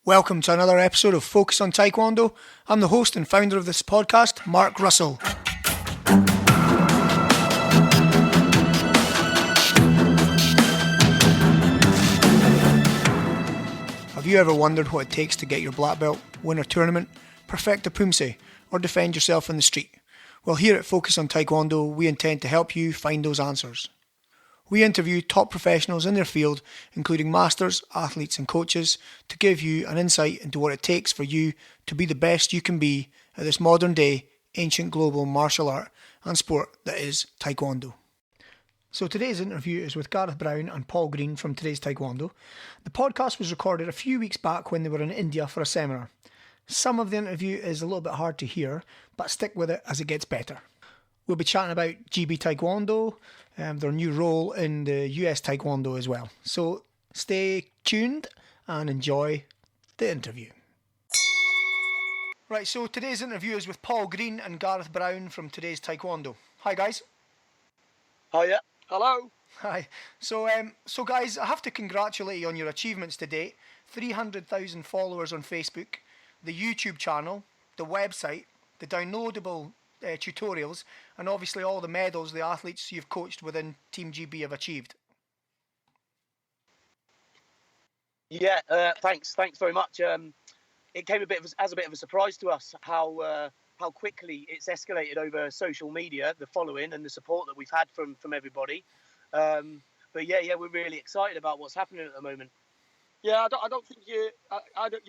Welcome to another episode of Focus on Taekwondo. I'm the host and founder of this podcast, Mark Russell. Have you ever wondered what it takes to get your black belt, win a tournament, perfect a poomsae, or defend yourself in the street? Well, here at Focus on Taekwondo, we intend to help you find those answers. We interview top professionals in their field, including masters, athletes and coaches, to give you an insight into what it takes for you to be the best you can be at this modern day, ancient global martial art and sport that is Taekwondo. So today's interview is with Gareth Brown and Paul Green from Today's Taekwondo. The podcast was recorded a few weeks back when they were in India for a seminar. Some of the interview is a little bit hard to hear, but stick with it as it gets better. We'll be chatting about GB Taekwondo, their new role in the US Taekwondo as well. So stay tuned and enjoy the interview. Right, so today's interview is with Paul Green and Gareth Brown from Today's Taekwondo. Hi guys. Hiya. Hello. Hi. So guys, I have to congratulate you on your achievements to date. 300,000 followers on Facebook, the YouTube channel, the website, the downloadable tutorials, and obviously all the medals the athletes you've coached within Team GB have achieved. Yeah, thanks very much. It came as a bit of a surprise to us how quickly it's escalated over social media, the following and the support that we've had from everybody. But yeah, we're really excited about what's happening at the moment. Yeah, I don't think you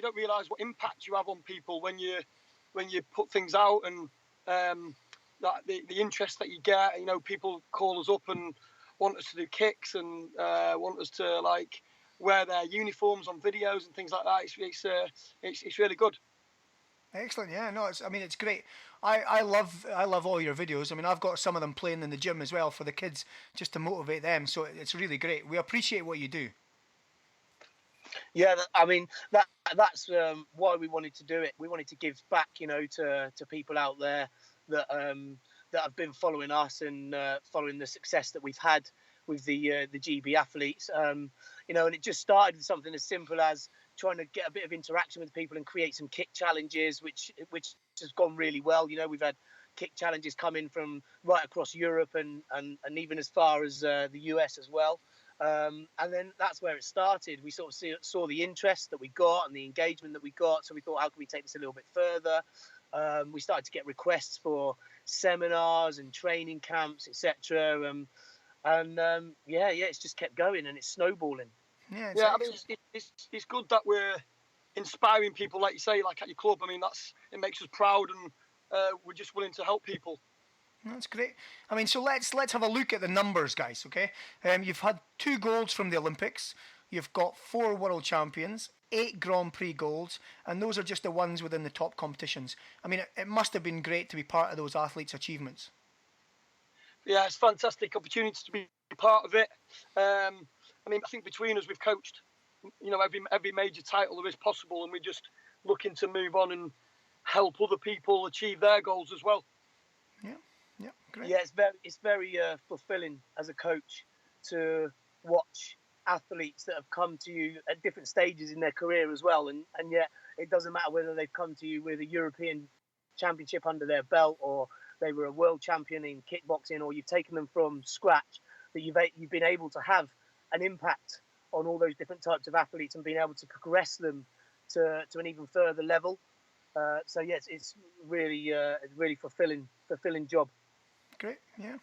don't realise what impact you have on people when you put things out, and that the interest that you get. You know, people call us up and want us to do kicks and want us to like wear their uniforms on videos and things like that. It's really good. Excellent, yeah, no, it's great. I love all your videos. I mean, I've got some of them playing in the gym as well for the kids, just to motivate them. So it's really great. We appreciate what you do. Yeah, that's why we wanted to do it. We wanted to give back, to people out there that have been following us and following the success that we've had with the GB athletes. And it just started with something as simple as trying to get a bit of interaction with people and create some kick challenges, which has gone really well. We've had kick challenges coming from right across Europe and even as far as the US as well. And then that's where it started. We sort of saw the interest that we got and the engagement that we got. So we thought, how can we take this a little bit further? We started to get requests for seminars and training camps, etc. It's just kept going and it's snowballing. Yeah, I mean, it's good that we're inspiring people, like you say, like at your club. I mean, it makes us proud, and we're just willing to help people. That's great. I mean, so let's have a look at the numbers, guys, okay? You've had 2 golds from the Olympics. You've got 4 world champions, 8 Grand Prix golds, and those are just the ones within the top competitions. I mean, it must have been great to be part of those athletes' achievements. Yeah, it's a fantastic opportunity to be part of it. I think between us, we've coached, every major title there is possible, and we're just looking to move on and help other people achieve their goals as well. Yeah, great. Yeah, it's very fulfilling as a coach to watch athletes that have come to you at different stages in their career as well, and yet it doesn't matter whether they've come to you with a European championship under their belt, or they were a world champion in kickboxing, or you've taken them from scratch, that you've been able to have an impact on all those different types of athletes and being able to progress them to an even further level. So yes, it's really fulfilling job. Great, yeah.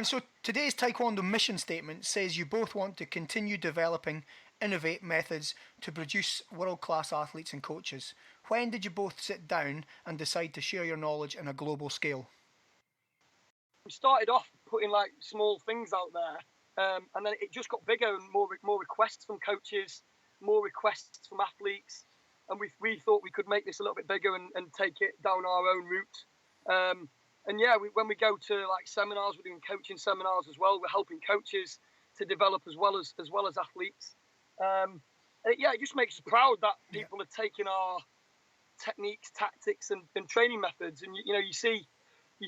So today's Taekwondo mission statement says you both want to continue developing, innovate methods to produce world-class athletes and coaches. When did you both sit down and decide to share your knowledge on a global scale? We started off putting like small things out there, and then it just got bigger and more requests from coaches, more requests from athletes, and we thought we could make this a little bit bigger and take it down our own route. When we go to like seminars, we're doing coaching seminars as well. We're helping coaches to develop as well as athletes. It just makes us proud that people are taking our techniques, tactics, and training methods. And you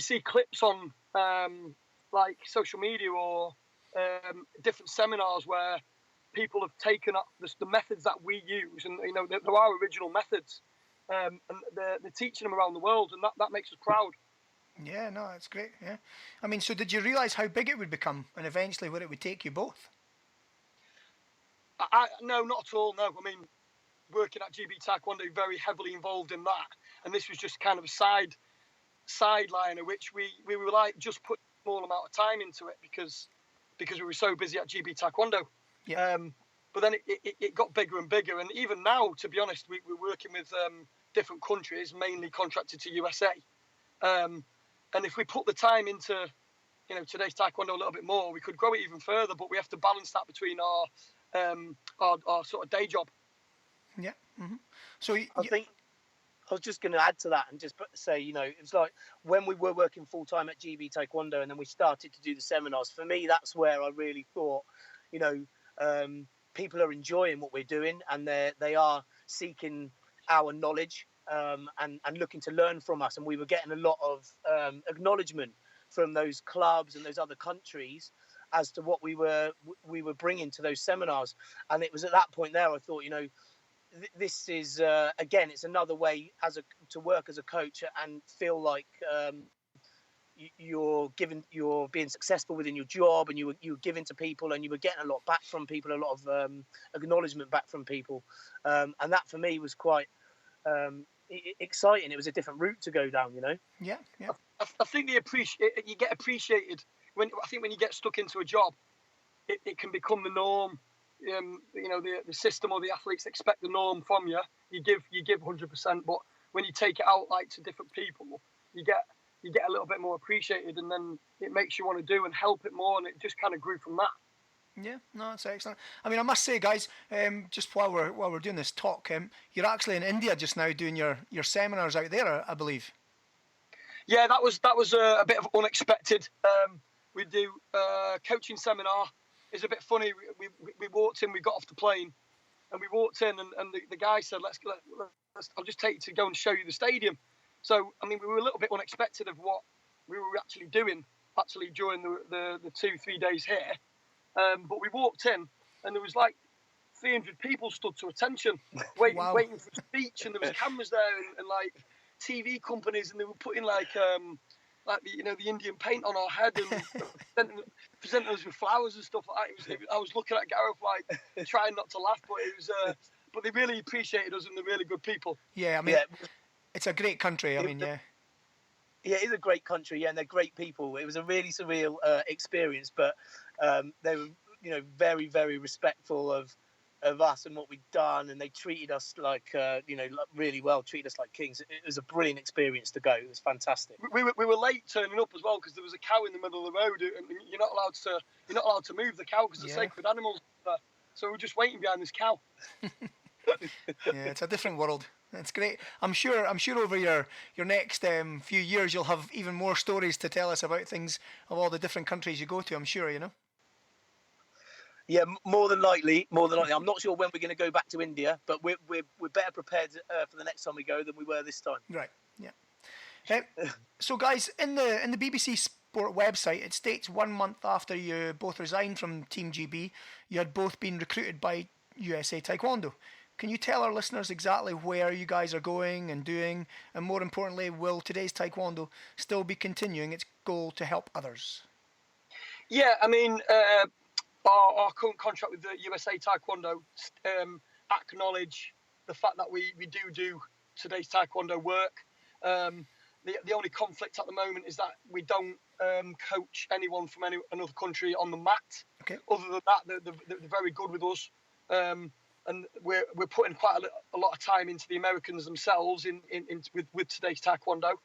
see clips on like social media or different seminars where people have taken up the methods that we use, and there are original methods, and they're teaching them around the world, and that makes us proud. Yeah, no, that's great. Yeah, I mean, so did you realise how big it would become, and eventually where it would take you both? No, not at all. No, I mean, working at GB Taekwondo, very heavily involved in that, and this was just kind of a sideliner, which we were like just put a small amount of time into it because we were so busy at GB Taekwondo. Yeah. But then it got bigger and bigger, and even now, to be honest, we're working with different countries, mainly contracted to USA. And if we put the time into, today's Taekwondo a little bit more, we could grow it even further. But we have to balance that between our sort of day job. Yeah. Mm-hmm. So I think I was just going to add to that and just say, it's like when we were working full time at GB Taekwondo, and then we started to do the seminars. For me, that's where I really thought, people are enjoying what we're doing, and they are seeking our knowledge. And looking to learn from us, and we were getting a lot of acknowledgement from those clubs and those other countries as to what we were bringing to those seminars. And it was at that point there I thought, this is again, it's another way to work as a coach and feel like you're being successful within your job, and you were giving to people, and you were getting a lot back from people, a lot of acknowledgement back from people, and that for me was quite exciting. It was a different route to go down, Yeah. I think you get appreciated when you get stuck into a job. It can become the norm. The system or the athletes expect the norm from you. You give 100%, but when you take it out like to different people, you get a little bit more appreciated, and then it makes you want to do and help it more, and it just kind of grew from that. Yeah, no, that's excellent. I mean, I must say, guys, just while we're doing this talk, you're actually in India just now doing your seminars out there, I believe. Yeah, that was a bit of unexpected. We do coaching seminar. It's a bit funny. We walked in, we got off the plane, and we walked in, and the guy said, "Let's I'll just take you to go and show you the stadium." So, I mean, we were a little bit unexpected of what we were actually doing during the 2-3 days here. But we walked in, and there was like 300 people stood to attention, waiting for a speech, and there was cameras there, and like TV companies, and they were putting like the Indian paint on our head and presenting us with flowers and stuff like that. I was looking at Gareth like trying not to laugh, but it was. But they really appreciated us, and they're really good people. Yeah, I mean, it's a great country. I mean, yeah. Yeah, it is a great country, yeah, and they're great people. It was a really surreal experience, but they were, very, very respectful of us and what we'd done, and they treated us like, really well, treated us like kings. It was a brilliant experience to go. It was fantastic. We were late turning up as well because there was a cow in the middle of the road, and you're not allowed to move the cow because they're sacred animals. So we were just waiting behind this cow. Yeah, it's a different world. That's great. I'm sure over your next few years you'll have even more stories to tell us about things of all the different countries you go to. I'm sure, Yeah, more than likely. I'm not sure when we're going to go back to India, but we're better prepared for the next time we go than we were this time. Right. Yeah. So, guys, in the BBC Sport website, it states 1 month after you both resigned from Team GB, you had both been recruited by USA Taekwondo. Can you tell our listeners exactly where you guys are going and doing, and more importantly, will today's Taekwondo still be continuing its goal to help others? Yeah, I mean, our current contract with the USA Taekwondo acknowledge the fact that we do today's Taekwondo work. The only conflict at the moment is that we don't coach anyone from another country on the mat. Okay. Other than that, they're very good with us. And we're putting quite a lot of time into the Americans themselves with today's Taekwondo.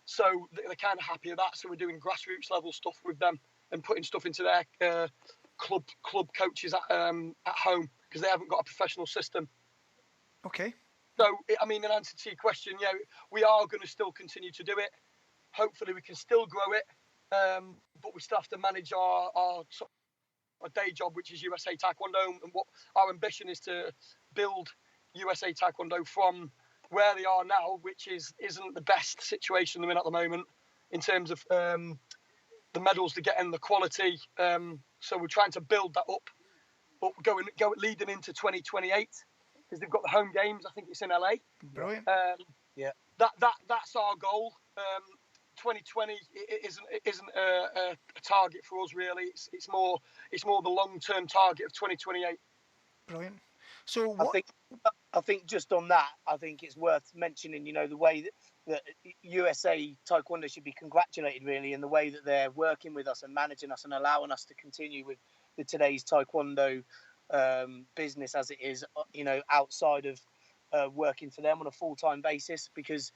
So they're kind of happy with that. So we're doing grassroots level stuff with them and putting stuff into their club coaches at home because they haven't got a professional system. Okay. So, I mean, in answer to your question, yeah, we are going to still continue to do it. Hopefully we can still grow it, but we still have to manage our day job, which is USA Taekwondo, and what our ambition is to build USA Taekwondo from where they are now, which isn't the best situation they're in at the moment in terms of the medals they get and the quality. So we're trying to build that up but leading into 2028 because they've got the home games. I think it's in LA. Brilliant. That's our goal. 2020 isn't a target for us really. It's more the long-term target of 2028. Brilliant. So what? I think just on that, I think it's worth mentioning. The way that USA Taekwondo should be congratulated really, in the way that they're working with us and managing us and allowing us to continue with today's Taekwondo business as it is. Outside of working for them on a full-time basis, because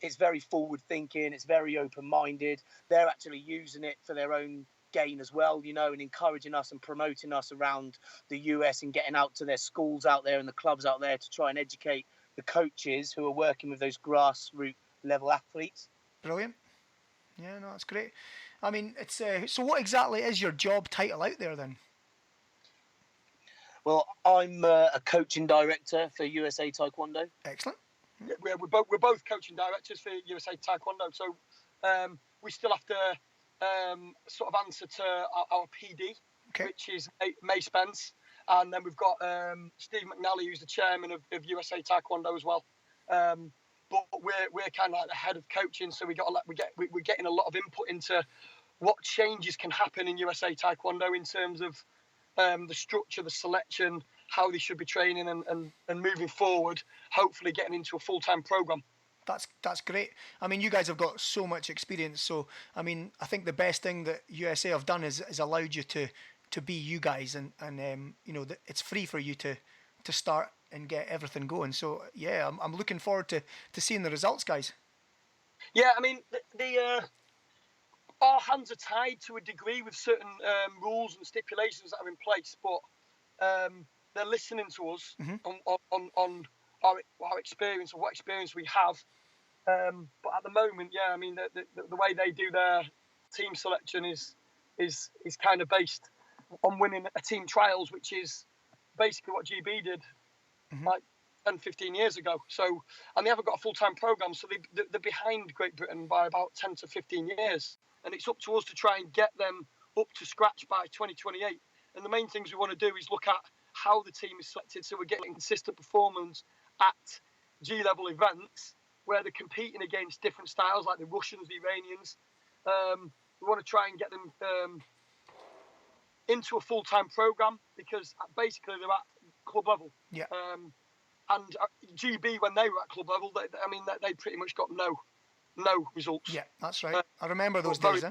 it's very forward-thinking, it's very open-minded. They're actually using it for their own gain as well, and encouraging us and promoting us around the US and getting out to their schools out there and the clubs out there to try and educate the coaches who are working with those grassroots level athletes. Brilliant. Yeah, no, that's great. I mean, it's so what exactly is your job title out there then? Well, I'm a coaching director for USA Taekwondo. Excellent. Yeah, we're both coaching directors for USA Taekwondo, so we still have to sort of answer to our PD, which is May Spence, and then we've got Steve McNally, who's the chairman of USA Taekwondo as well. But we're kind of like the head of coaching, so we're getting a lot of input into what changes can happen in USA Taekwondo in terms of the structure, the selection, how they should be training and moving forward, hopefully getting into a full-time program. That's great. I mean, you guys have got so much experience. So, I mean, I think the best thing that USA have done is allowed you to be you guys, and it's free for you to start and get everything going. So, yeah, I'm looking forward to seeing the results, guys. Yeah, I mean, our hands are tied to a degree with certain rules and stipulations that are in place, but they're listening to us on our experience or what experience we have. But at the moment, yeah, I mean, the way they do their team selection is kind of based on winning a team trials, which is basically what GB did like 10, 15 years ago. So, and they haven't got a full-time program, so they're behind Great Britain by about 10 to 15 years. And it's up to us to try and get them up to scratch by 2028. And the main things we want to do is look at how the team is selected, so we're getting consistent performance at G-level events where they're competing against different styles, like the Russians, the Iranians. We want to try and get them into a full-time program, because basically they're at club level. Yeah. And GB, when they were at club level, they pretty much got no results. Yeah, that's right. I remember those days.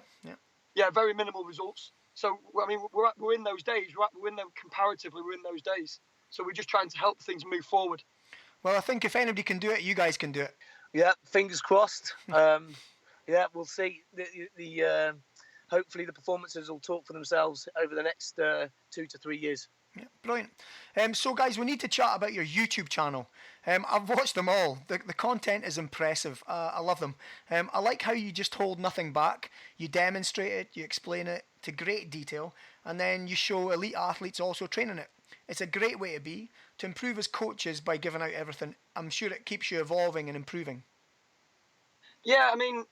Yeah, very minimal results. So, I mean, we're in those days. We're in them comparatively. We're in those days. So we're just trying to help things move forward. Well, I think if anybody can do it, you guys can do it. Yeah, fingers crossed. Yeah, we'll see. Hopefully the performances will talk for themselves over the next 2 to 3 years. Yeah, brilliant. So, guys, we need to chat about your YouTube channel. I've watched them all. The content is impressive. I love them. I like how you just hold nothing back. You demonstrate it, you explain it to great detail, and then you show elite athletes also training it. It's a great way to improve as coaches by giving out everything. I'm sure it keeps you evolving and improving. Yeah, I mean,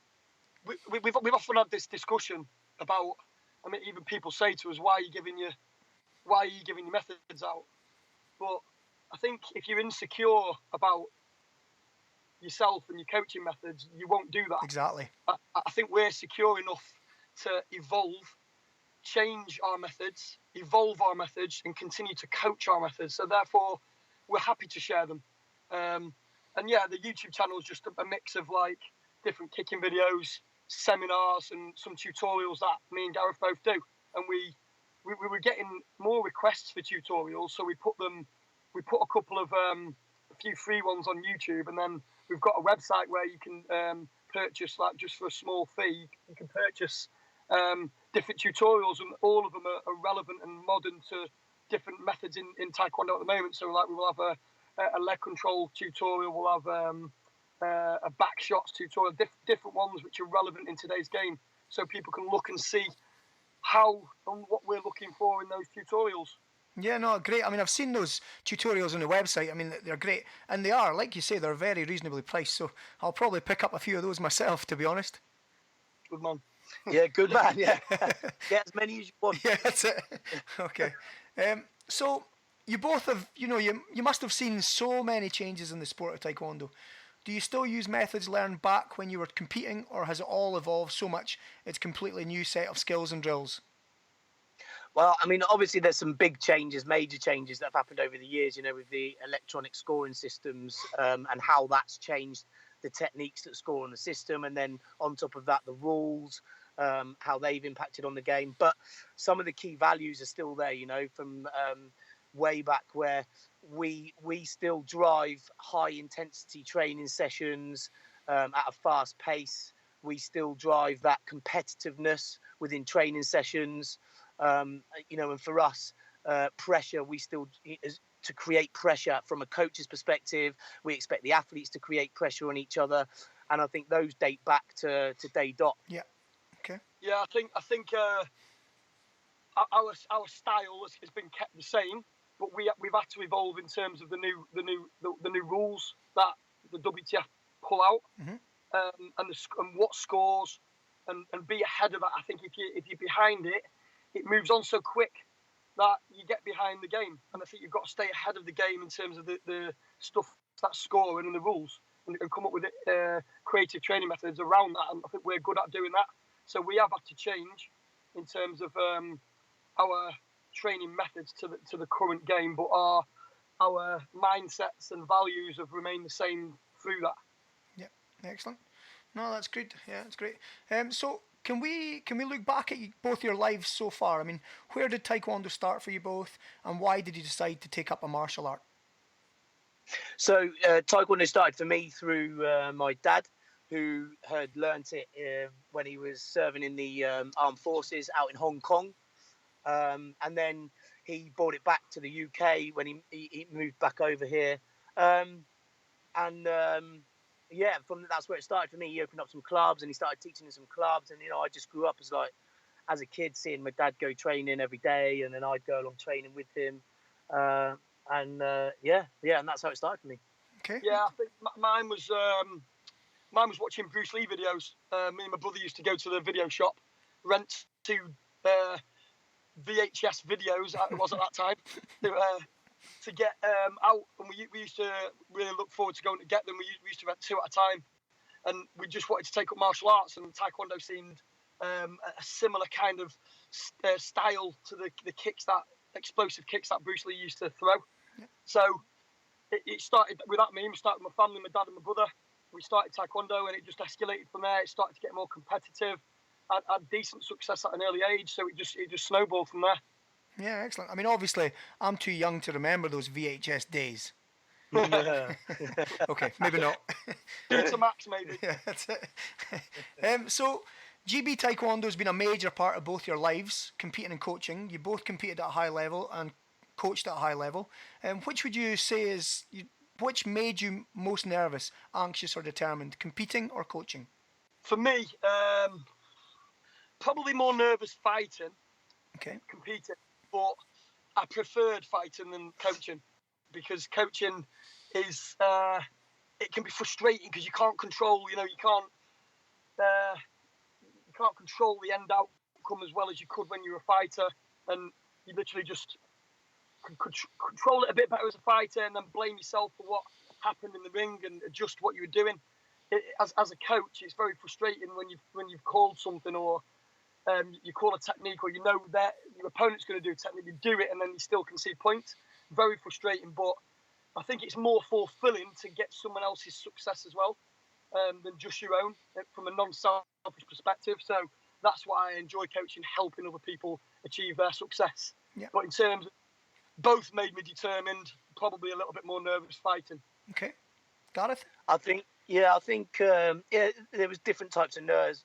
we've often had this discussion about. I mean, even people say to us, "Why are you giving your methods out?" But I think if you're insecure about yourself and your coaching methods, you won't do that. Exactly. I think we're secure enough to evolve, change our methods, evolve our methods, and continue to coach our methods. So therefore, we're happy to share them. And yeah, the YouTube channel is just a mix of like different kicking videos, seminars, and some tutorials that me and Gareth both do. And we were getting more requests for tutorials, so we put a couple of a few free ones on YouTube, and then we've got a website where you can purchase, like, just for a small fee, you can purchase different tutorials, and all of them are relevant and modern to different methods in Taekwondo at the moment. So like we will have a leg control tutorial, we'll have a back shots tutorial, different ones which are relevant in today's game, so people can look and see how and what we're looking for in those tutorials. Yeah, no, great. I mean, I've seen those tutorials on the website. I mean, they're great. And they are, like you say, they're very reasonably priced. So I'll probably pick up a few of those myself, to be honest. Good man. Yeah, good man, yeah. Get as many as you want. Yeah, that's it. Okay. So you both have, you must have seen so many changes in the sport of Taekwondo. Do you still use methods learned back when you were competing, or has it all evolved so much it's completely new set of skills and drills? Well, I mean, obviously there's some big changes, major changes that have happened over the years, with the electronic scoring systems, and how that's changed the techniques that score on the system. And then on top of that, the rules, how they've impacted on the game. But some of the key values are still there, from way back, where we still drive high intensity training sessions at a fast pace. We still drive that competitiveness within training sessions. And for us, pressure, we still, to create pressure from a coach's perspective, we expect the athletes to create pressure on each other. And I think those date back to day dot. Yeah. Okay. Yeah, I think our style has been kept the same, but we've had to evolve in terms of the new rules that the WTF pull out, and what scores, and be ahead of it. I think if you're behind it, it moves on so quick that you get behind the game, and I think you've got to stay ahead of the game in terms of the stuff that's scoring and the rules, and come up with creative training methods around that. And I think we're good at doing that. So we have had to change in terms of our training methods to the current game, but our mindsets and values have remained the same through that. Yeah, excellent. No, that's good. Yeah, that's great. So can we look back at both your lives so far? I mean, where did Taekwondo start for you both, and why did you decide to take up a martial art? So Taekwondo started for me through my dad, who had learnt it when he was serving in the armed forces out in Hong Kong. And then he brought it back to the UK when he moved back over here. That's where it started for me. He opened up some clubs and he started teaching in some clubs. And, I just grew up as a kid seeing my dad go training every day. And then I'd go along training with him. And that's how it started for me. Okay. Yeah, I think mine was watching Bruce Lee videos. Me and my brother used to go to the video shop, rent 2 VHS videos, it was at that time, to get out. And we used to really look forward to going to get them. We used to rent 2 at a time. And we just wanted to take up martial arts, and Taekwondo seemed a similar kind of style to the kicks, that explosive kicks that Bruce Lee used to throw. Yeah. So it started without me. We started with my family, my dad and my brother. We started Taekwondo, and it just escalated from there. It started to get more competitive. I had decent success at an early age, so it just snowballed from there. Yeah, excellent. I mean, obviously, I'm too young to remember those VHS days. Okay, maybe not. To Max, maybe. Yeah, that's it. So, GB Taekwondo has been a major part of both your lives, competing and coaching. You both competed at a high level and coached at a high level. Which would you say which made you most nervous, anxious, or determined, competing or coaching? For me, probably more nervous fighting, competing, but I preferred fighting than coaching, because coaching is it can be frustrating because you can't control, you can't control the end outcome as well as you could when you're a fighter, and you literally just control it a bit better as a fighter and then blame yourself for what happened in the ring and adjust what you were doing. As a coach, it's very frustrating when you've called something, or you call a technique, or that your opponent's going to do a technique, you do it, and then you still concede points. Very frustrating, but I think it's more fulfilling to get someone else's success as well than just your own, from a non-selfish perspective. So that's why I enjoy coaching, helping other people achieve their success. Yeah. But in terms of both made me determined, probably a little bit more nervous fighting. Okay. Gareth? I think there was different types of nerves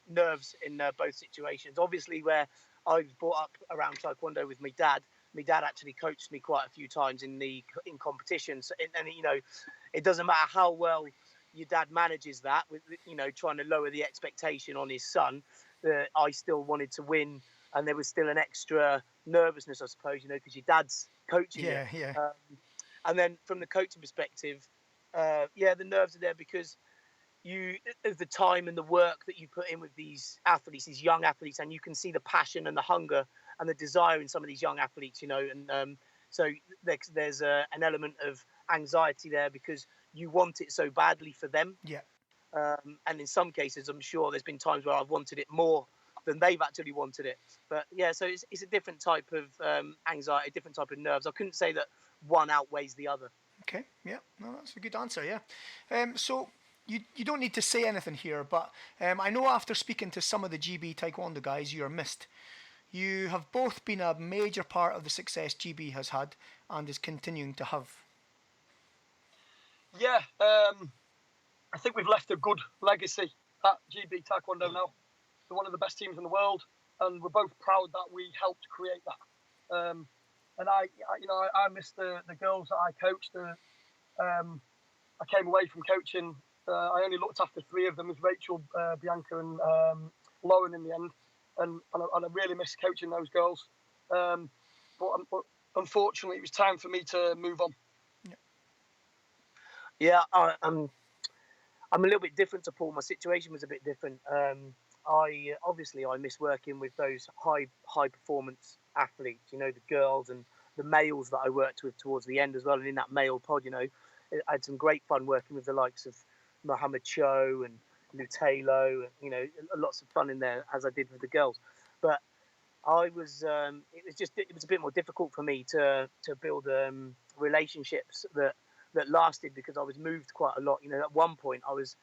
in both situations. Obviously, where I was brought up around Taekwondo with my dad actually coached me quite a few times in competitions, and it doesn't matter how well your dad manages that with trying to lower the expectation on his son, that I still wanted to win, and there was still an extra nervousness, I suppose, because your dad's coaching you. Yeah. And then from the coaching perspective, the nerves are there because of the time and the work that you put in with these athletes, these young athletes, and you can see the passion and the hunger and the desire in some of these young athletes, and So there's an element of anxiety there because you want it so badly for them. Yeah. And in some cases, I'm sure there's been times where I've wanted it more than they've actually wanted it. But yeah, so it's a different type of anxiety, a different type of nerves. I couldn't say that one outweighs the other. Okay. Yeah. No, that's a good answer. Yeah. So you don't need to say anything here, but I know after speaking to some of the GB Taekwondo guys, you're missed. You have both been a major part of the success GB has had and is continuing to have. Yeah, I think we've left a good legacy at GB Taekwondo now. They're one of the best teams in the world, and we're both proud that we helped create that. And I miss the girls that I coached. I came away from coaching. I only looked after 3 of them, as Rachel, Bianca, and Lauren in the end. And I really miss coaching those girls. But unfortunately, it was time for me to move on. Yeah, I'm a little bit different to Paul. My situation was a bit different. I miss working with those high performance athletes. You know, the girls and the males that I worked with towards the end as well. And in that male pod, you know, I had some great fun working with the likes of Mohammed Cho and Lutalo. You know, lots of fun in there as I did with the girls. But it was a bit more difficult for me to build relationships that lasted because I was moved quite a lot. You know, at one point I was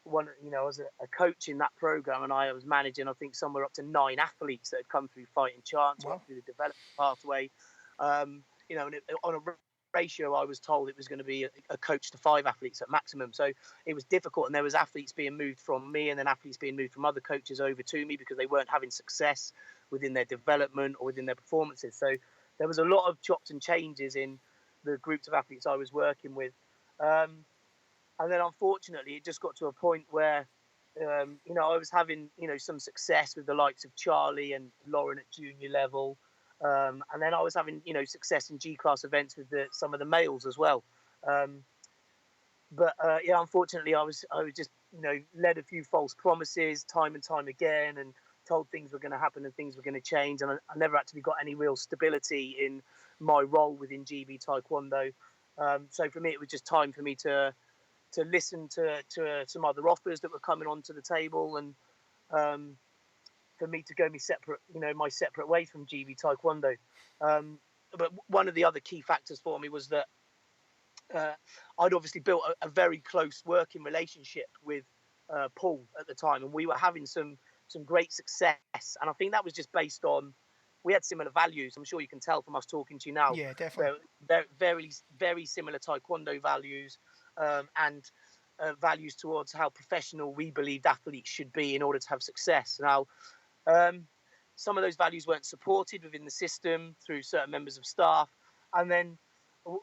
a coach in that program, and I was managing, I think, somewhere up to 9 athletes that had come through fighting chance, Wow. through the development pathway. You know, and on a ratio, I was told it was going to be a coach to 5 athletes at maximum. So it was difficult, and there was athletes being moved from me, and then athletes being moved from other coaches over to me because they weren't having success within their development or within their performances. So there was a lot of chops and changes in the groups of athletes I was working with. And then unfortunately, it just got to a point where, I was having, some success with the likes of Charlie and Lauren at junior level. And then I was having, success in G-class events with some of the males as well. But unfortunately, I was just, led a few false promises time and time again, and told things were going to happen and things were going to change. And I never actually got any real stability in my role within GB Taekwondo. So for me, it was just time for me to listen to some other offers that were coming onto the table, and for me to go my separate ways from GB Taekwondo. But one of the other key factors for me was that I'd obviously built a very close working relationship with Paul at the time, and we were having some great success. And I think that was just based on, we had similar values. I'm sure you can tell from us talking to you now. Yeah, definitely. Very, very, very similar Taekwondo values, and values towards how professional we believed athletes should be in order to have success. Now, some of those values weren't supported within the system through certain members of staff, and then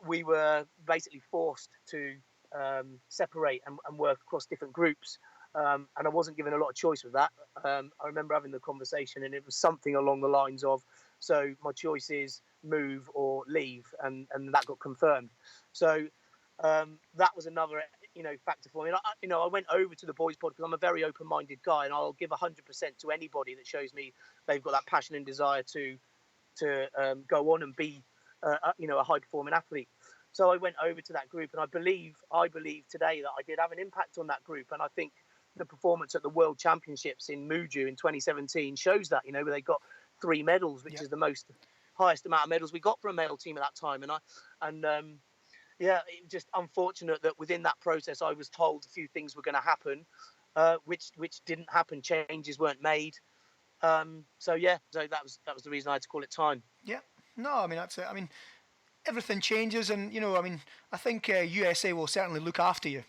we were basically forced to separate and work across different groups. And I wasn't given a lot of choice with that. I remember having the conversation, and it was something along the lines of, so my choice is move or leave, and that got confirmed. So that was another factor for me. And I went over to the boys' pod because I'm a very open-minded guy, and I'll give 100% to anybody that shows me they've got that passion and desire to go on and be a high-performing athlete. So I went over to that group, and I believe today that I did have an impact on that group. And I think the performance at the World Championships in Muju in 2017 shows that, where they got 3 medals, which is the highest amount of medals we got for a male team at that time. And it was just unfortunate that within that process, I was told a few things were going to happen, which didn't happen. Changes weren't made. So that was the reason I had to call it time. Yeah. No, I mean, that's it. I mean, everything changes, and, I think USA will certainly look after you,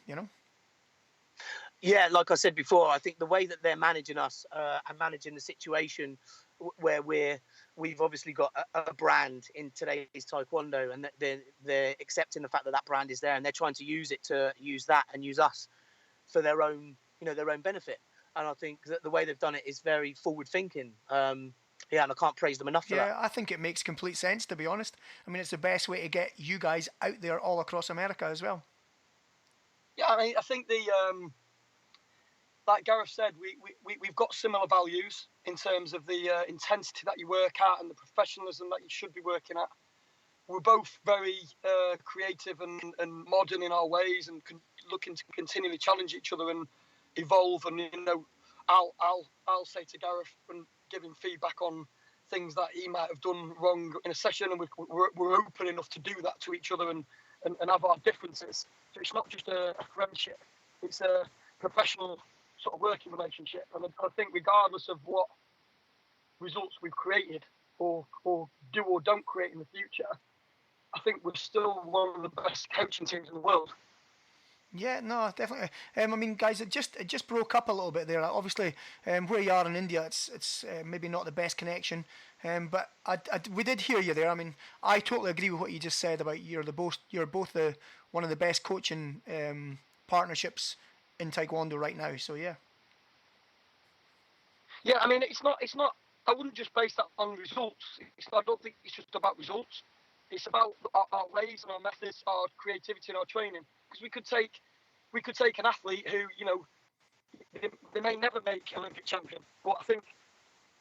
Yeah, like I said before, I think the way that they're managing us and managing the situation where we've obviously got a brand in today's Taekwondo, and they're accepting the fact that brand is there, and they're trying to use that and use us for their own benefit. And I think that the way they've done it is very forward thinking. And I can't praise them enough for that. Yeah, I think it makes complete sense, to be honest. I mean, it's the best way to get you guys out there all across America as well. Yeah, I mean, I think like Gareth said, we've got similar values in terms of the intensity that you work at and the professionalism that you should be working at. we're both very creative and modern in our ways, and looking to continually challenge each other and evolve. And I'll say to Gareth and give him feedback on things that he might have done wrong in a session, and we're open enough to do that to each other and have our differences. So it's not just a friendship; it's a professional sort of working relationship. And I think regardless of what results we've created or do or don't create in the future, I think we're still one of the best coaching teams in the world. Yeah, no, definitely. I mean, guys, it just broke up a little bit there. Obviously, where you are in India, it's maybe not the best connection, but we did hear you there. I mean, I totally agree with what you just said about you're both one of the best coaching partnerships in Taekwondo right now. So yeah. Yeah, I mean, it's not. I wouldn't just base that on results. I don't think it's just about results. It's about our ways and our methods, our creativity and our training. Because we could take an athlete who, you know, they may never make Olympic champion. But I think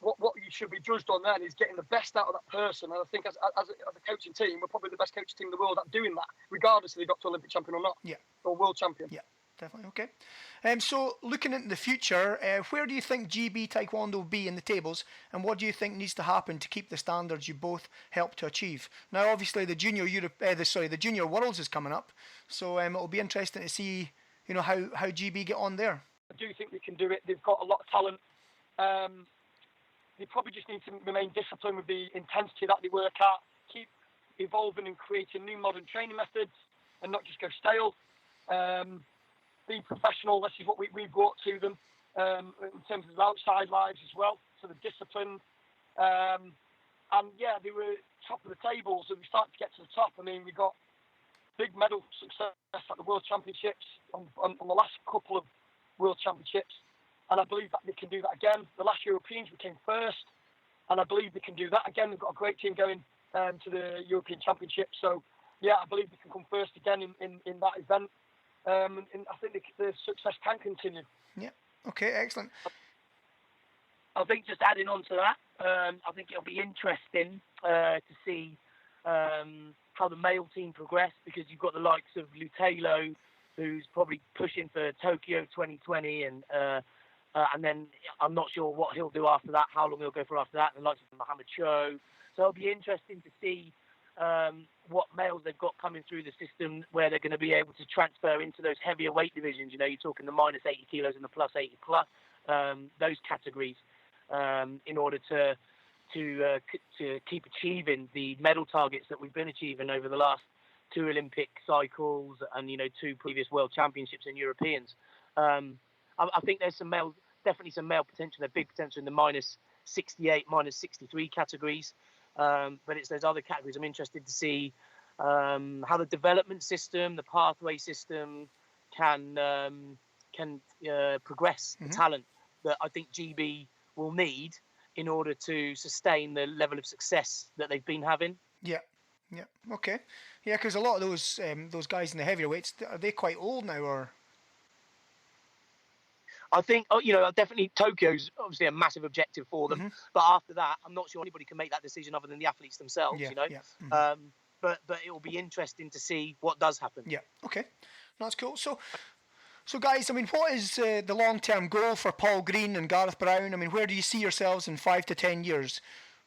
what you should be judged on then is getting the best out of that person. And I think as a coaching team, we're probably the best coaching team in the world at doing that, regardless if they got to Olympic champion or not. Yeah. Or world champion. Yeah. Definitely. Okay. So looking into the future, where do you think GB Taekwondo will be in the tables, and what do you think needs to happen to keep the standards you both helped to achieve? Now, obviously, the Junior Worlds is coming up, so it'll be interesting to see, you know, how GB get on there. I do think they can do it. They've got a lot of talent. They probably just need to remain disciplined with the intensity that they work at, keep evolving and creating new modern training methods, and not just go stale. Be professional. This is what we brought to them in terms of outside lives as well. So the discipline, and yeah, they were top of the table. So we started to get to the top. I mean, we got big medal success at the World Championships on the last couple of World Championships, and I believe that they can do that again. The last Europeans we came first, and I believe they can do that again. They've got a great team going to the European Championship. So yeah, I believe they can come first again in that event. And I think the success can continue. Yeah. Okay. Excellent. I think just adding on to that, I think it'll be interesting to see how the male team progress, because you've got the likes of Lutalo, who's probably pushing for Tokyo 2020, and then I'm not sure what he'll do after that, how long he'll go for after that, and the likes of Mohammed Cho. So it'll be interesting to see what males they've got coming through the system, where they're going to be able to transfer into those heavier weight divisions. You know, you're talking the minus 80 kilos and the plus 80 plus, those categories, in order to keep achieving the medal targets that we've been achieving over the last 2 Olympic cycles and, you know, 2 previous World Championships and Europeans. I think there's definitely some male potential. There's big potential in the minus 68, minus 63 categories. But it's those other categories. I'm interested to see how the development system, the pathway system can progress the talent that I think GB will need in order to sustain the level of success that they've been having. Yeah. Yeah. Okay. Yeah, because a lot of those guys in the heavier weights, are they quite old now, or? I think, you know, definitely Tokyo's obviously a massive objective for them. But after that, I'm not sure anybody can make that decision other than the athletes themselves, you know. Yeah. But it will be interesting to see what does happen. Yeah. Okay. That's cool. So guys, I mean, what is the long-term goal for Paul Green and Gareth Brown? I mean, where do you see yourselves in 5 to 10 years?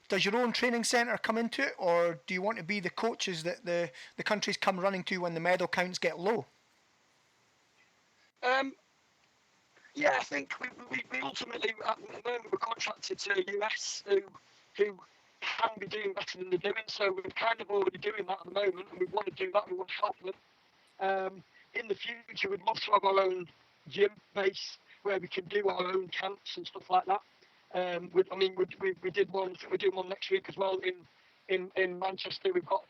Does your own training centre come into it, or do you want to be the coaches that the countries come running to when the medal counts get low? Yeah, I think we ultimately, at the moment, we're contracted to the US, who can be doing better than they're doing. So we're kind of already doing that at the moment, and we want to do that. We want to help them. In the future, we'd love to have our own gym base where we can do our own camps and stuff like that. We did one. We're doing one next week as well in Manchester. We've got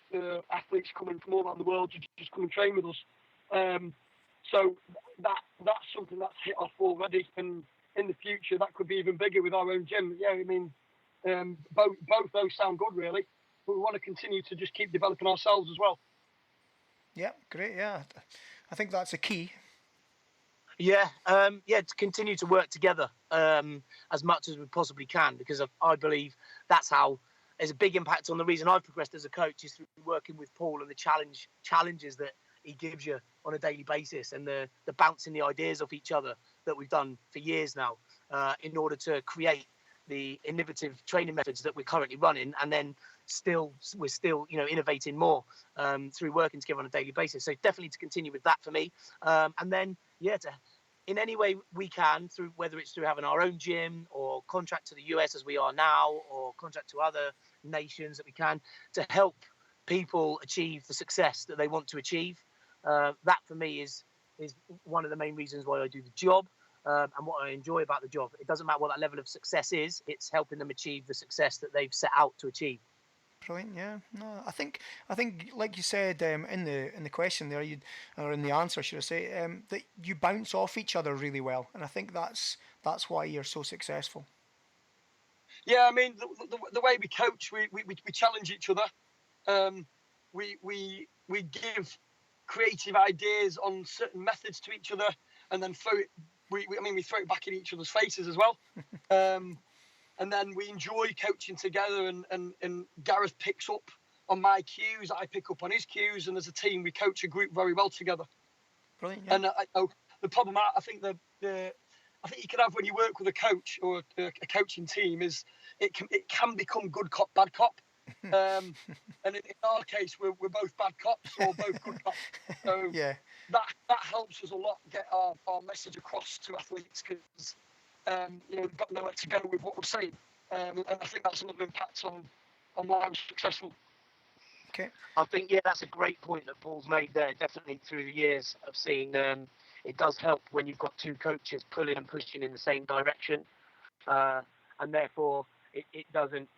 athletes coming from all around the world to just come and train with us. So that's something that's hit off already, and in the future that could be even bigger with our own gym. Yeah, I mean, both those sound good, really. But we want to continue to just keep developing ourselves as well. Yeah, great. Yeah, I think that's a key. Yeah, to continue to work together as much as we possibly can, because I believe that's how there's a big impact on the reason I've progressed as a coach is through working with Paul and the challenges that he gives you on a daily basis, and the bouncing the ideas off each other that we've done for years now, in order to create the innovative training methods that we're currently running, and then we're still innovating more through working together on a daily basis. So definitely to continue with that for me, and then to in any way we can, through whether it's through having our own gym or contract to the US as we are now, or contract to other nations that we can, to help people achieve the success that they want to achieve. That for me is one of the main reasons why I do the job, and what I enjoy about the job. It doesn't matter what that level of success is; it's helping them achieve the success that they've set out to achieve. Brilliant, yeah. No, I think like you said in the question there, or in the answer, should I say, that you bounce off each other really well, and I think that's why you're so successful. Yeah, I mean the way we coach, we challenge each other. We give creative ideas on certain methods to each other, and then throw it. We throw it back in each other's faces as well. And then we enjoy coaching together, and Gareth picks up on my cues, I pick up on his cues, and as a team we coach a group very well together. Brilliant. Yeah. And the problem I think you can have when you work with a coach or a coaching team is it can become good cop, bad cop. And in our case we're both bad cops or both good cops. So yeah. That helps us a lot get our message across to athletes, because we've got nowhere to go with what we're saying, and I think that's another impact on why I'm successful. Okay. I think that's a great point that Paul's made there. Definitely through the years of seeing, it does help when you've got two coaches pulling and pushing in the same direction, and therefore it doesn't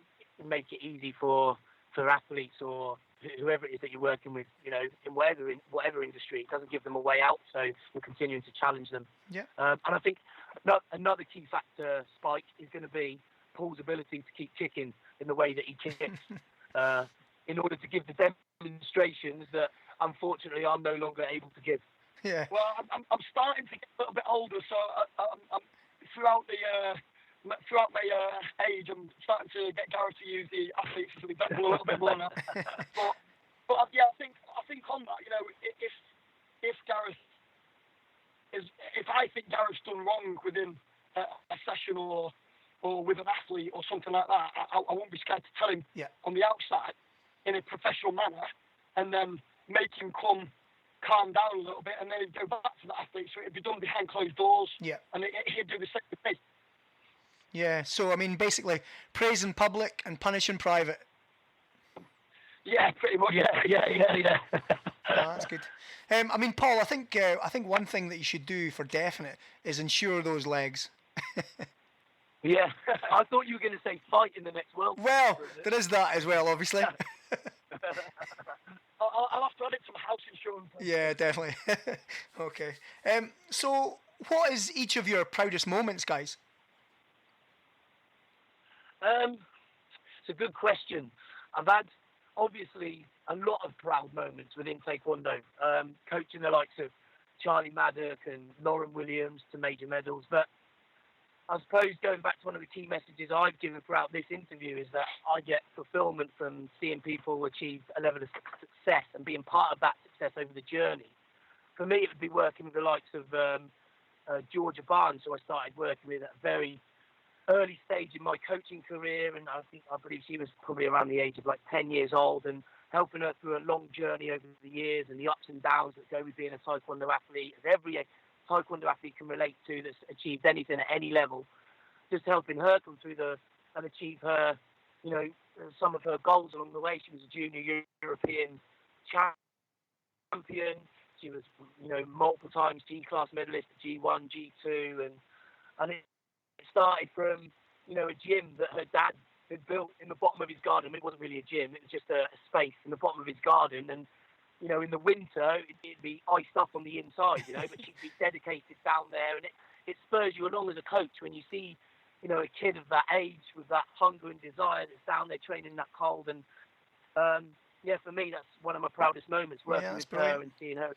make it easy for athletes or whoever it is that you're working with, in whatever industry. It doesn't give them a way out, so we're continuing to challenge them. Yeah. And I think another key factor, Spike, is going to be Paul's ability to keep kicking in the way that he kicks, in order to give the demonstrations that unfortunately I'm no longer able to give. Yeah. Well, I'm starting to get a little bit older, so I'm throughout my age, I'm starting to get Gareth to use the athletes as an example a little bit more now. But yeah, I think on that, if Gareth if I think Gareth's done wrong within a session or with an athlete or something like that, I won't be scared to tell him on the outside in a professional manner, and then make him calm down a little bit, and then he'd go back to the athlete. So it'd be done behind closed doors, and he'd do the same with me. Yeah, so basically, praise in public and punish in private. Yeah, pretty much. Yeah. That's good. Paul, I think one thing that you should do for definite is insure those legs. Yeah, I thought you were going to say fight in the next World Cup. Well, there is that as well, obviously. I'll have to add it to my house insurance. Yeah, definitely. Okay. So, what is each of your proudest moments, guys? It's a good question. I've had, obviously, a lot of proud moments within Taekwondo, coaching the likes of Charlie Maddock and Lauren Williams to major medals. But I suppose going back to one of the key messages I've given throughout this interview is that I get fulfillment from seeing people achieve a level of success and being part of that success over the journey. For me, it would be working with the likes of Georgia Barnes, who I started working with at a very early stage in my coaching career, and I believe she was probably around the age of 10 years old, and helping her through a long journey over the years and the ups and downs that go with being a Taekwondo athlete, as every Taekwondo athlete can relate to that's achieved anything at any level. Just helping her come through and achieve her, some of her goals along the way. She was a junior European champion. She was, multiple times G-class medalist at G1, G2, and it started from, a gym that her dad had built in the bottom of his garden. It wasn't really a gym, it was just a space in the bottom of his garden. And, in the winter, it'd be iced up on the inside, but she'd be dedicated down there. And it spurs you along as a coach when you see, a kid of that age with that hunger and desire that's down there training in that cold. And, for me, that's one of my proudest moments, working with her and seeing her.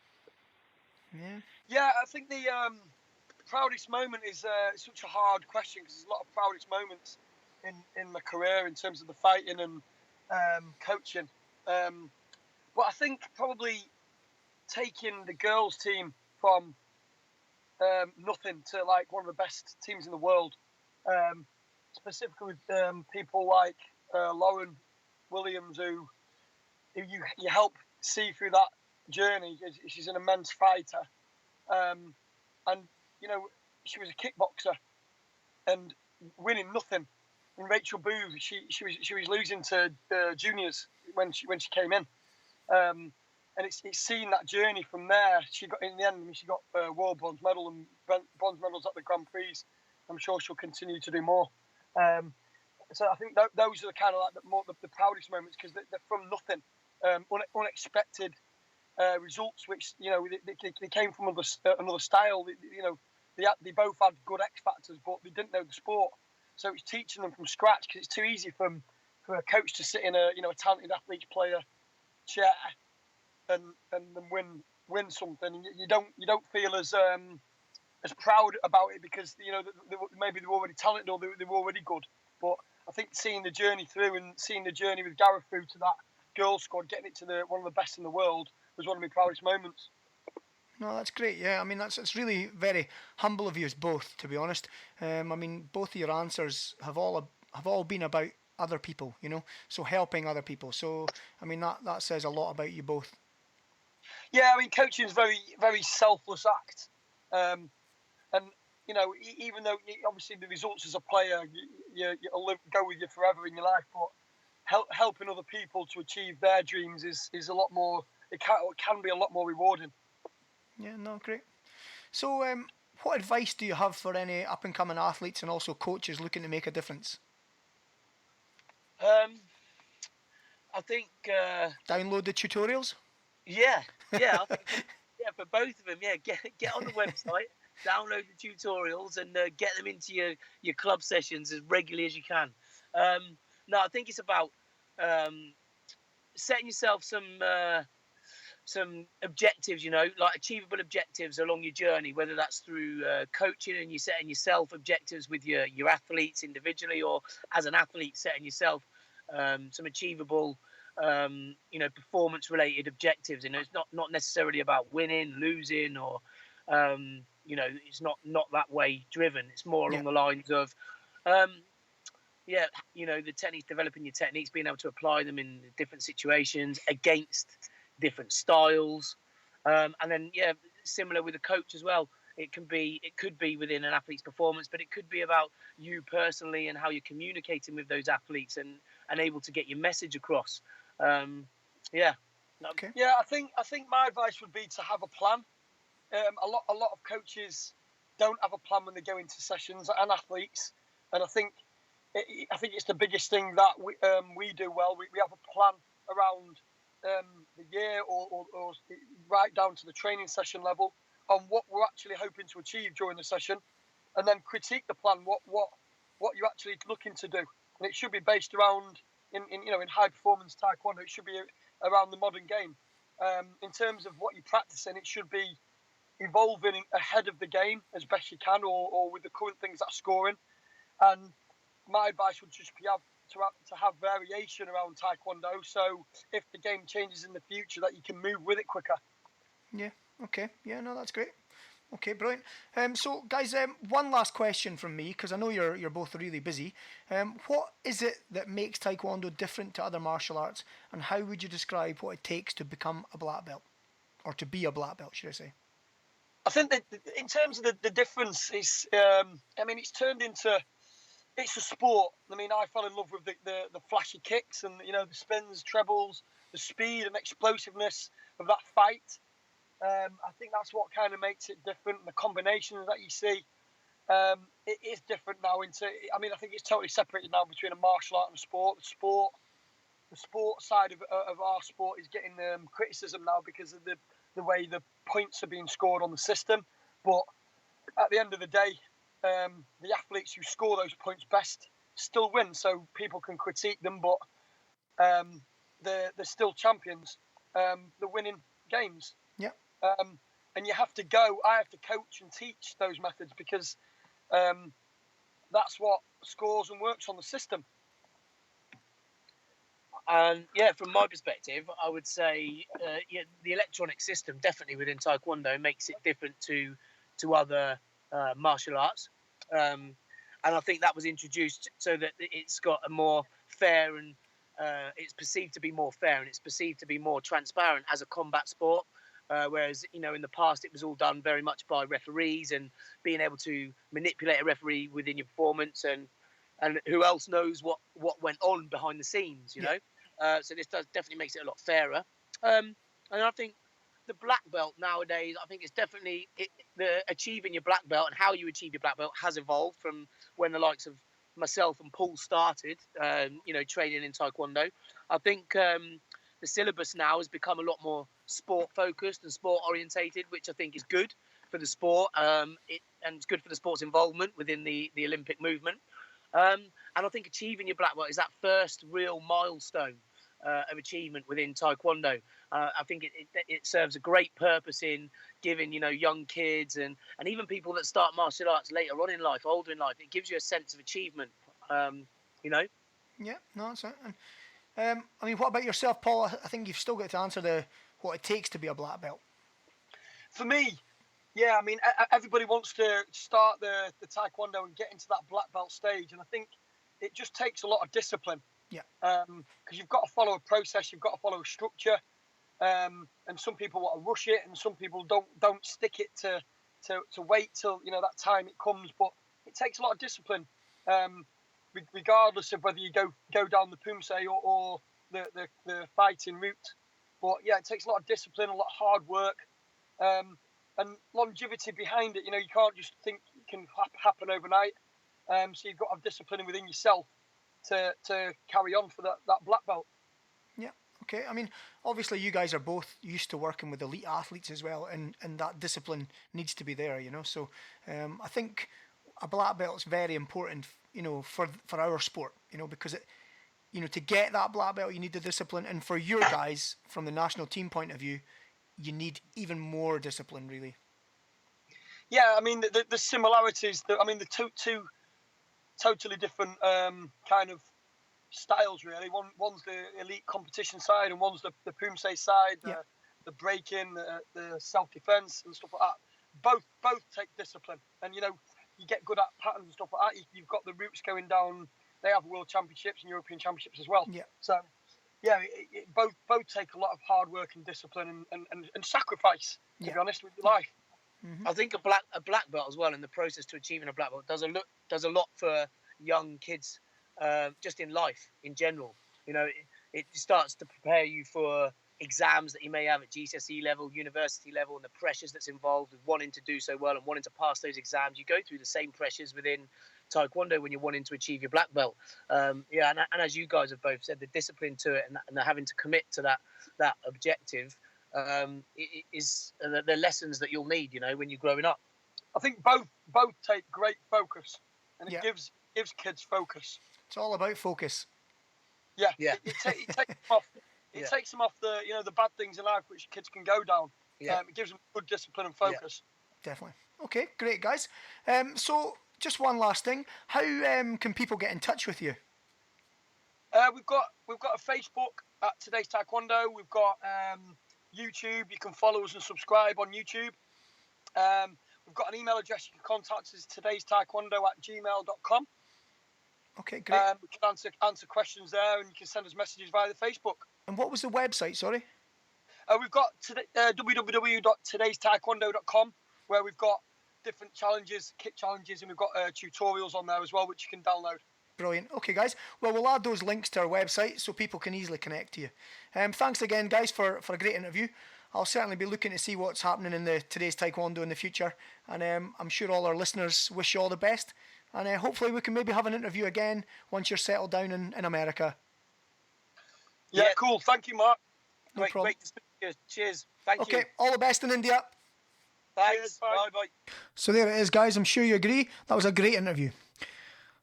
Yeah, I think the proudest moment is such a hard question, because there's a lot of proudest moments in my career in terms of the fighting and coaching. But I think probably taking the girls' team from nothing to like one of the best teams in the world, specifically with people like Lauren Williams, who you help see through that journey. She's an immense fighter, and she was a kickboxer and winning nothing. And Rachel Booth, she was losing to juniors when she came in, and it's seeing that journey from there. She got in the end. I mean, she got world bronze medal and bronze medals at the Grand Prix. I'm sure she'll continue to do more. So I think those are the kind of like the proudest moments, because they're from nothing, unexpected results, which they came from another style. They both had good X factors, but they didn't know the sport. So it's teaching them from scratch, because it's too easy for a coach to sit in a talented athlete player chair and win something. You don't feel as proud about it, because maybe they're already talented or they're already good. But I think seeing the journey through, and seeing the journey with Gareth through to that girls squad, getting it to one of the best in the world, was one of my proudest moments. No, that's great. Yeah, I mean it's really very humble of you both, to be honest. I mean, both of your answers have all been about other people, so helping other people. So I mean that says a lot about you both. Yeah, I mean, coaching is a very, very selfless act, and even though obviously the results as a player, you'll go with you forever in your life, but helping other people to achieve their dreams is a lot more. It can be a lot more rewarding. Yeah, no, great. So, what advice do you have for any up-and-coming athletes and also coaches looking to make a difference? I think download the tutorials. Yeah. I think for both of them, get on the website, download the tutorials, and get them into your club sessions as regularly as you can. No, I think it's about setting yourself some objectives, like achievable objectives along your journey, whether that's through coaching and you're setting yourself objectives with your athletes individually, or as an athlete setting yourself some achievable performance related objectives. It's not necessarily about winning, losing, or it's not that way driven. It's more along the lines of the techniques, developing your techniques, being able to apply them in different situations against different styles, and then similar with a coach as well. It could be within an athlete's performance, but it could be about you personally and how you're communicating with those athletes and able to get your message across. Okay. Yeah, I think my advice would be to have a plan. A lot of coaches don't have a plan when they go into sessions, and athletes, and I think it's the biggest thing that we do well. We have a plan around the year or right down to the training session level on what we're actually hoping to achieve during the session, and then critique the plan, what you're actually looking to do. And it should be based around in high performance Taekwondo, it should be around the modern game. In terms of what you're practicing, it should be evolving ahead of the game as best you can, or with the current things that are scoring. And my advice would just be to have variation around Taekwondo, so if the game changes in the future, that you can move with it quicker. Yeah. Okay. Yeah. No, that's great. Okay, brilliant. So, guys, one last question from me, because I know you're both really busy. What is it that makes Taekwondo different to other martial arts, and how would you describe what it takes to become a black belt, or to be a black belt, should I say? I think that in terms of the difference is, it's turned into, it's a sport. I mean, I fell in love with the flashy kicks and the spins, trebles, the speed and explosiveness of that fight. I think that's what kind of makes it different. The combinations that you see, it is different now. I think it's totally separated now between a martial art and a sport. The sport side of our sport is getting criticism now because of the way the points are being scored on the system. But at the end of the day, the athletes who score those points best still win. So people can critique them, but they're still champions. They're winning games. Yeah. And I have to coach and teach those methods, because that's what scores and works on the system. And from my perspective, I would say the electronic system definitely within Taekwondo makes it different to other martial arts. And I think that was introduced so that it's got a more fair and it's perceived to be more fair and it's perceived to be more transparent as a combat sport. Whereas, in the past, it was all done very much by referees and being able to manipulate a referee within your performance and who else knows what went on behind the scenes, you know? So this definitely makes it a lot fairer. And I think the black belt nowadays, I think it's definitely the achieving your black belt and how you achieve your black belt has evolved from when the likes of myself and Paul started, training in Taekwondo. I think the syllabus now has become a lot more sport focused and sport orientated, which I think is good for the sport, and it's good for the sport's involvement within the Olympic movement. And I think achieving your black belt is that first real milestone of achievement within Taekwondo. I think it serves a great purpose in giving young kids and even people that start martial arts later on in life, older in life. It gives you a sense of achievement. Yeah, no, that's it. And, I mean, what about yourself, Paul? I think you've still got to answer what it takes to be a black belt. For me, yeah, I mean, everybody wants to start the Taekwondo and get into that black belt stage, and I think it just takes a lot of discipline. Yeah. Because you've got to follow a process, you've got to follow a structure, and some people want to rush it, and some people don't stick it to wait till that time it comes. But it takes a lot of discipline, regardless of whether you go down the Pumse or the fighting route. But yeah, it takes a lot of discipline, a lot of hard work, and longevity behind it. You can't just think it can happen overnight. So you've got to have discipline within yourself to carry on for that black belt. Yeah, okay. I mean, obviously you guys are both used to working with elite athletes as well, and that discipline needs to be there, So I think a black belt is very important, for our sport, because it, to get that black belt, you need the discipline, and for your guys, from the national team point of view, you need even more discipline, really. Yeah, I mean, the similarities, the two totally different kind of styles, really. One's the elite competition side, and one's the Pumse side, the breaking, the self-defense and stuff like that. Both take discipline, and, you get good at patterns and stuff like that. You've got the routes going down. They have world championships and European championships as well. Yeah. So, yeah, both take a lot of hard work and discipline and sacrifice, to be honest, with your life. Mm-hmm. I think a black belt as well, in the process to achieving a black belt, does a lot for young kids, just in life in general. It starts to prepare you for exams that you may have at GCSE level, university level, and the pressures that's involved with wanting to do so well and wanting to pass those exams. You go through the same pressures within Taekwondo when you're wanting to achieve your black belt. And as you guys have both said, the discipline to it and having to commit to that objective is the lessons that you'll need, when you're growing up. I think both take great focus, and it gives kids focus. It's all about focus. Yeah. It takes them off. It takes them off the bad things in life which kids can go down. Yeah. It gives them good discipline and focus. Yeah, definitely. Okay, great, guys. So just one last thing. How can people get in touch with you? We've got a Facebook at Today's Taekwondo. We've got YouTube. You can follow us and subscribe on YouTube. We've got an email address you can contact us, todaystaekwondo@gmail.com. Okay, great. We can answer questions there, and you can send us messages via the Facebook. And what was the website, sorry? We've got www.todaystaekwondo.com, where we've got different challenges, kit challenges, and we've got tutorials on there as well, which you can download. Brilliant. Okay, guys. Well, we'll add those links to our website so people can easily connect to you. Thanks again, guys, for a great interview. I'll certainly be looking to see what's happening in Today's Taekwondo in the future. And I'm sure all our listeners wish you all the best. And hopefully we can maybe have an interview again once you're settled down in America. Yeah, cool. Thank you, Mark. No problem. Great to speak to you. Cheers. Thank you. Okay, all the best in India. Thanks. Bye. So there it is, guys. I'm sure you agree. That was a great interview.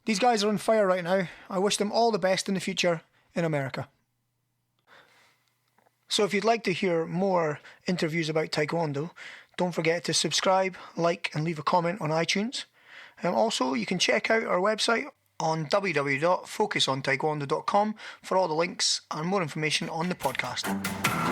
These guys are on fire right now. I wish them all the best in the future in America. So if you'd like to hear more interviews about Taekwondo, don't forget to subscribe, like and leave a comment on iTunes. Also, you can check out our website on www.focusontaekwondo.com for all the links and more information on the podcast.